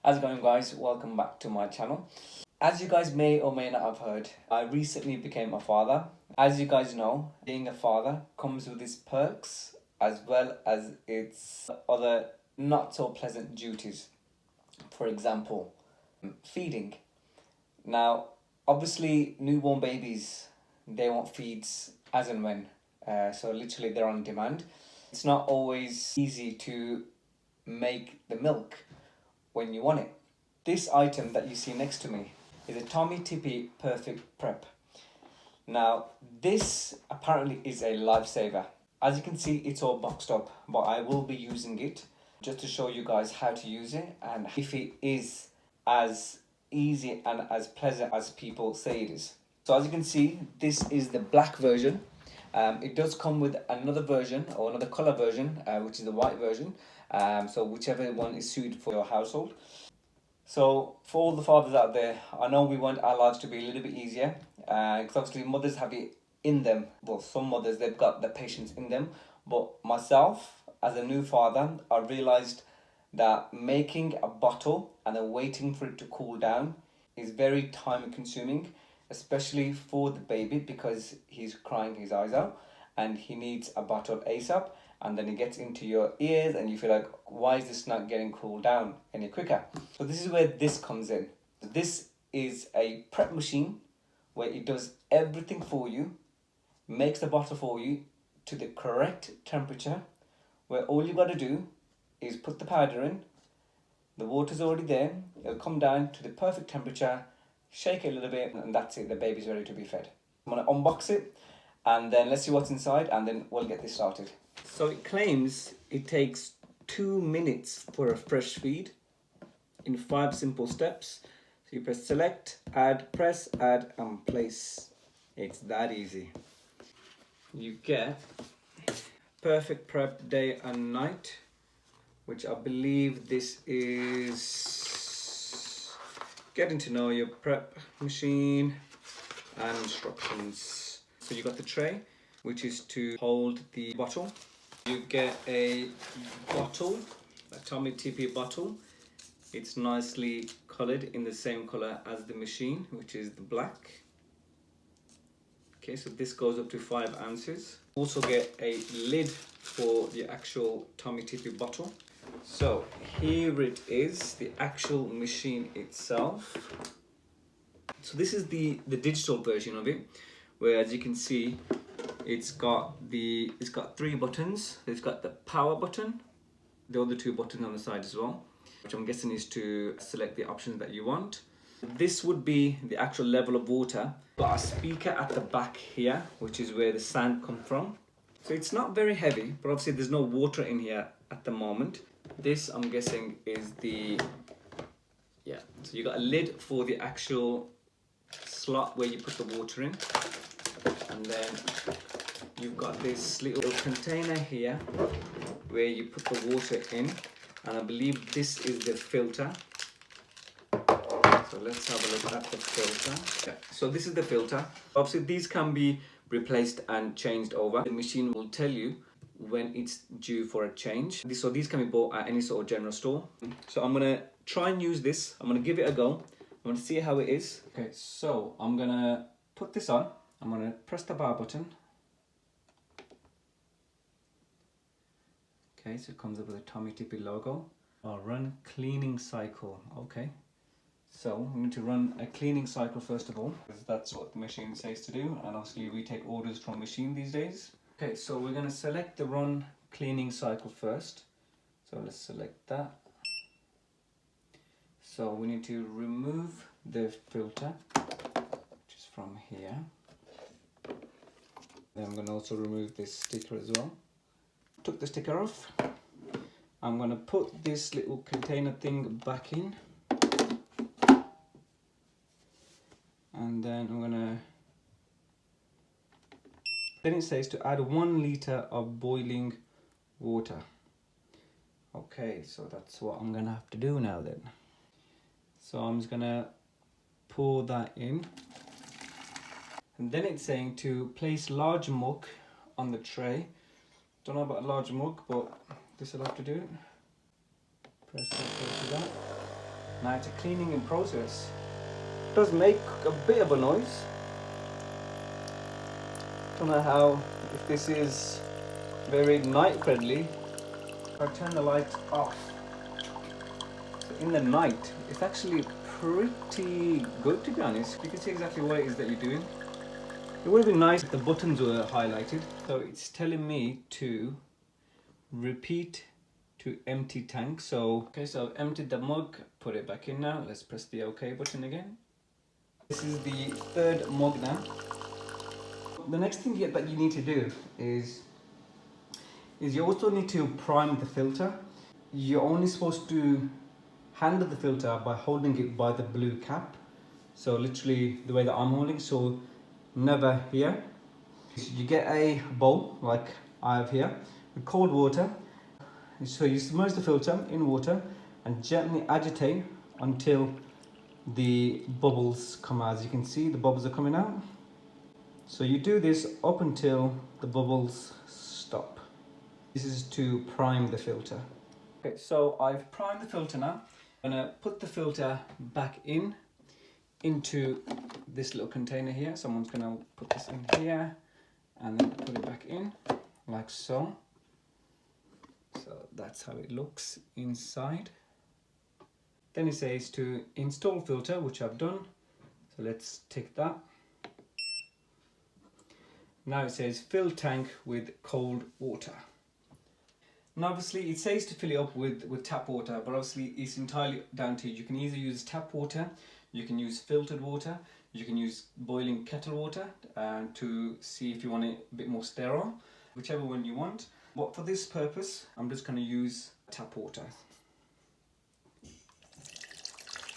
How's it going, guys? Welcome back to my channel. As you guys may or may not have heard, I recently became a father. As you guys know, being a father comes with its perks as well as its other not so pleasant duties. For example, feeding. Now, obviously newborn babies, they want feeds as and when. So literally they're on demand. It's not always easy to make the milk when you want it. This item that you see next to me is a Tommee Tippee Perfect Prep. Now, this apparently is a lifesaver. As you can see, it's all boxed up, but I will be using it just to show you guys how to use it and if it is as easy and as pleasant as people say it is. So as you can see, this is the black version. It does come with another version or another color version, which is the white version. So whichever one is suited for your household. So for all the fathers out there, I know we want our lives to be a little bit easier, because obviously mothers have it in them. Well, some mothers, they've got the patience in them, but myself as a new father, I realized that making a bottle and then waiting for it to cool down is very time consuming, especially for the baby, because he's crying his eyes out and he needs a bottle ASAP, and then it gets into your ears and you feel like, why is this not getting cooled down any quicker? So this is where this comes in. This is a prep machine where it does everything for you, makes the bottle for you to the correct temperature, where all you got to do is put the powder in, the water's already there, it'll come down to the perfect temperature, shake it a little bit, and that's it, the baby's ready to be fed. I'm going to unbox it and then let's see what's inside and then we'll get this started. So it claims it takes 2 minutes for a fresh feed in 5 simple steps. So you press select, add, press, add and place. It's that easy. You get perfect prep day and night, which I believe this is getting to know your prep machine and instructions. So you got the tray, which is to hold the bottle. You get a bottle, a Tommee Tippee bottle. It's nicely colored in the same color as the machine, which is the black. Okay, so this goes up to 5 ounces. Also get a lid for the actual Tommee Tippee bottle. So here it is, the actual machine itself. So this is the digital version of it, where as you can see, it's got 3 buttons. It's got the power button, the other 2 buttons on the side as well, which I'm guessing is to select the options that you want. This would be the actual level of water. Got a speaker at the back here, which is where the sound comes from. So it's not very heavy, but obviously there's no water in here at the moment. This, I'm guessing, is the, yeah, so you got a lid for the actual slot where you put the water in, and then you've got this little container here where you put the water in, and I believe this is the filter. So let's have a look at the filter. Yeah. So this is the filter. Obviously these can be replaced and changed over. The machine will tell you when it's due for a change. So these can be bought at any sort of general store. So I'm gonna try and use this. I'm gonna give it a go. I'm gonna see how it is. Okay, so I'm gonna put this on. I'm gonna press the power button. Okay, so it comes up with a Tommee Tippee logo. I'll run cleaning cycle. Okay. So we need to run a cleaning cycle first of all, because that's what the machine says to do, and obviously we take orders from machine these days. Okay, so we're going to select the run cleaning cycle first. So let's select that. So we need to remove the filter, which is from here. Then I'm going to also remove this sticker as well. Took the sticker off. I'm going to put this little container thing back in. And then I'm gonna, then it says to add 1 liter of boiling water. Okay, so that's what I'm gonna have to do now then. So I'm just gonna pour that in. And then it's saying to place large mug on the tray. Don't know about a large mug, but this will have to do. Press that. Now it's a cleaning in process. It does make a bit of a noise. Don't know how, if this is very night friendly. I turn the lights off. So in the night, it's actually pretty good, to be honest. You can see exactly what it is that you're doing. It would have been nice if the buttons were highlighted. So it's telling me to repeat to empty tank. So, okay, so I've emptied the mug, put it back in now. Let's press the OK button again. This is the third mug now. The next thing that you need to do is you also need to prime the filter. You're only supposed to handle the filter by holding it by the blue cap. So literally the way that I'm holding, so never here. You get a bowl like I have here with cold water. So you submerge the filter in water and gently agitate until the bubbles come out. As you can see, the bubbles are coming out. So you do this up until the bubbles stop. This is to prime the filter. Okay, so I've primed the filter now. I'm gonna put the filter back into this little container here. Someone's gonna put this in here and then put it back in like so. So that's how it looks inside. Then it says to install filter, which I've done. So let's tick that. Now it says fill tank with cold water. Now obviously it says to fill it up with tap water, but obviously it's entirely down to you. You can either use tap water, you can use filtered water, you can use boiling kettle water to see if you want it a bit more sterile, whichever one you want. But for this purpose, I'm just going to use tap water.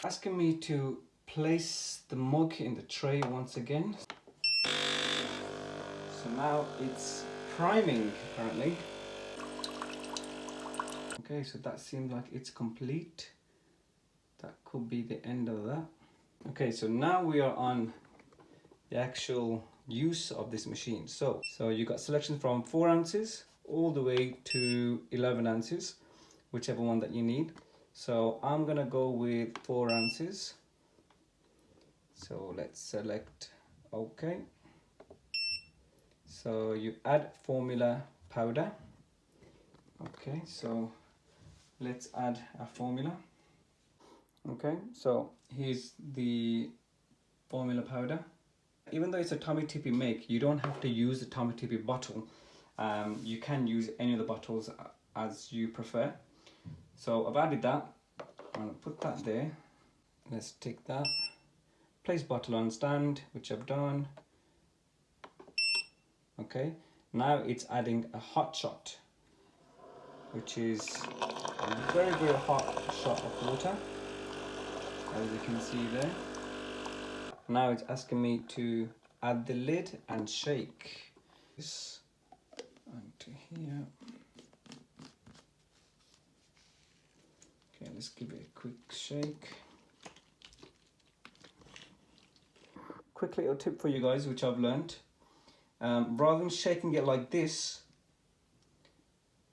Asking me to place the mug in the tray once again. So now it's priming currently. Okay, so that seems like it's complete. That could be the end of that. Okay, so now we are on the actual use of this machine. So you got selection from 4 ounces all the way to 11 ounces, whichever one that you need. So I'm gonna go with 4 ounces. So let's select OK. So you add formula powder. Okay, so let's add a formula. Okay, so here's the formula powder. Even though it's a Tommee Tippee make, you don't have to use the Tommee Tippee bottle. You can use any of the bottles as you prefer. So I've added that. I'm gonna put that there. Let's take that. Place bottle on stand, which I've done. Okay, now it's adding a hot shot, which is a very, very hot shot of water, as you can see there. Now it's asking me to add the lid and shake this onto here. Okay, let's give it a quick shake. Quick little tip for you guys, which I've learned. Rather than shaking it like this,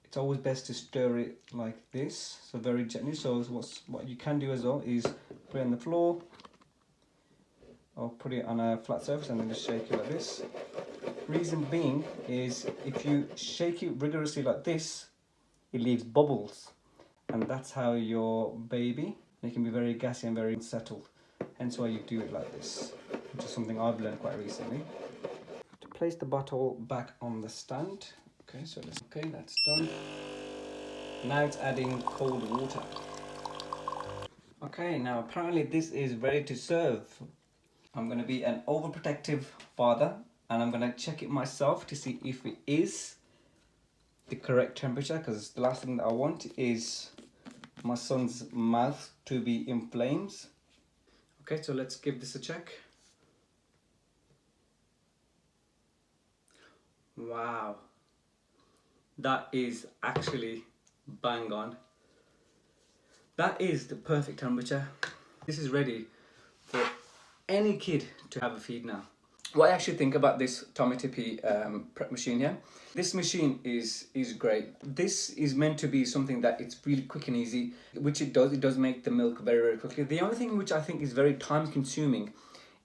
it's always best to stir it like this, so very gently. So what you can do as well is put it on the floor or put it on a flat surface and then just shake it like this. Reason being is if you shake it rigorously like this, it leaves bubbles, and that's how your baby, it can be very gassy and very unsettled. Hence why you do it like this, which is something I've learned quite recently. To place the bottle back on the stand. Okay, so that's done. Now it's adding cold water. Okay, now apparently this is ready to serve. I'm going to be an overprotective father and I'm going to check it myself to see if it is the correct temperature, because the last thing that I want is my son's mouth to be in flames. Okay, so let's give this a check. Wow, that is actually bang on. That is the perfect temperature. This is ready for any kid to have a feed now. what I actually think about this Tommee Tippee Prep Machine here. This machine is great. This is meant to be something that it's really quick and easy, which it does. It does make the milk very, very quickly. The only thing which I think is very time consuming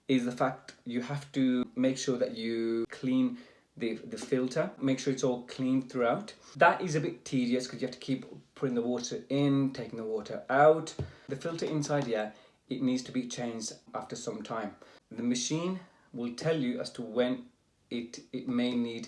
is the fact you have to make sure that you clean the filter, make sure it's all clean throughout. That is a bit tedious because you have to keep putting the water in, taking the water out. The filter inside, yeah, it needs to be changed after some time. The machine will tell you as to when it may need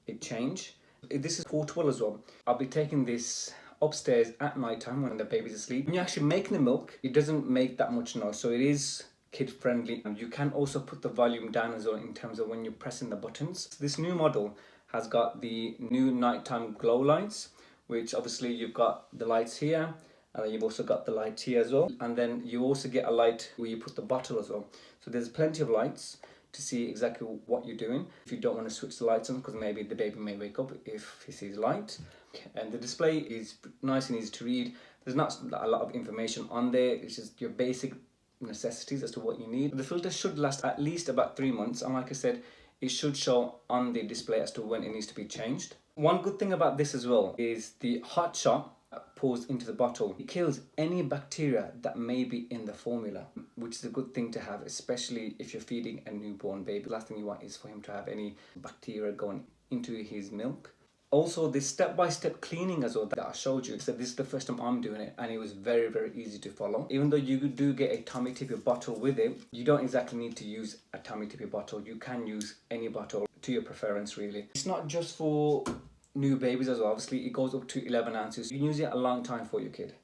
a change. This is portable as well. I'll be taking this upstairs at night time when the baby's asleep. When you're actually making the milk, it doesn't make that much noise, so it is kid friendly. And you can also put the volume down as well in terms of when you're pressing the buttons. This new model has got the new nighttime glow lights, which obviously you've got the lights here, and then you've also got the light here as well. And then you also get a light where you put the bottle as well. So there's plenty of lights to see exactly what you're doing. If you don't want to switch the lights on, because maybe the baby may wake up if he sees light. And the display is nice and easy to read. There's not a lot of information on there. It's just your basic necessities as to what you need. The filter should last at least about 3 months, and like I said, it should show on the display as to when it needs to be changed. One good thing about this as well is the hot shot pours into the bottle. It kills any bacteria that may be in the formula, which is a good thing to have, especially if you're feeding a newborn baby. The last thing you want is for him to have any bacteria going into his milk. Also, this step-by-step cleaning as well that I showed you. So this is the first time I'm doing it, and it was very, very easy to follow. Even though you do get a Tommee Tippee bottle with it, you don't exactly need to use a Tommee Tippee bottle. You can use any bottle to your preference, really. It's not just for new babies as well. Obviously, it goes up to 11 ounces. You can use it a long time for your kid.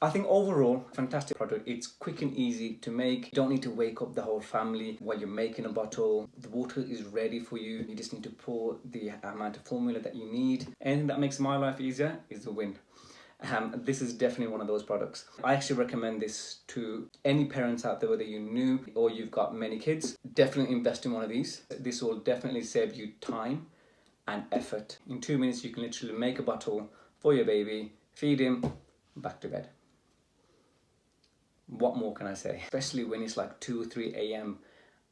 I think overall, fantastic product. It's quick and easy to make. You don't need to wake up the whole family while you're making a bottle. The water is ready for you. You just need to pour the amount of formula that you need. Anything that makes my life easier is a win. This is definitely one of those products. I actually recommend this to any parents out there, whether you're new or you've got many kids. Definitely invest in one of these. This will definitely save you time and effort. In 2 minutes, you can literally make a bottle for your baby, feed him, back to bed. What more can I say? Especially when it's like 2 or 3 a.m.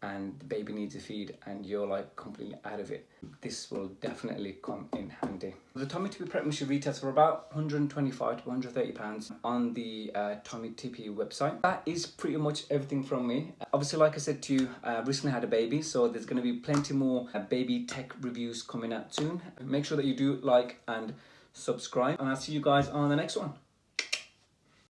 and the baby needs a feed and you're like completely out of it. This will definitely come in handy. The Tommee Tippee Prep Machine retails for about £125 to £130 on the Tommee Tippee website. That is pretty much everything from me. Obviously, like I said to you, I recently had a baby, so there's going to be plenty more baby tech reviews coming out soon. Make sure that you do like and subscribe, and I'll see you guys on the next one.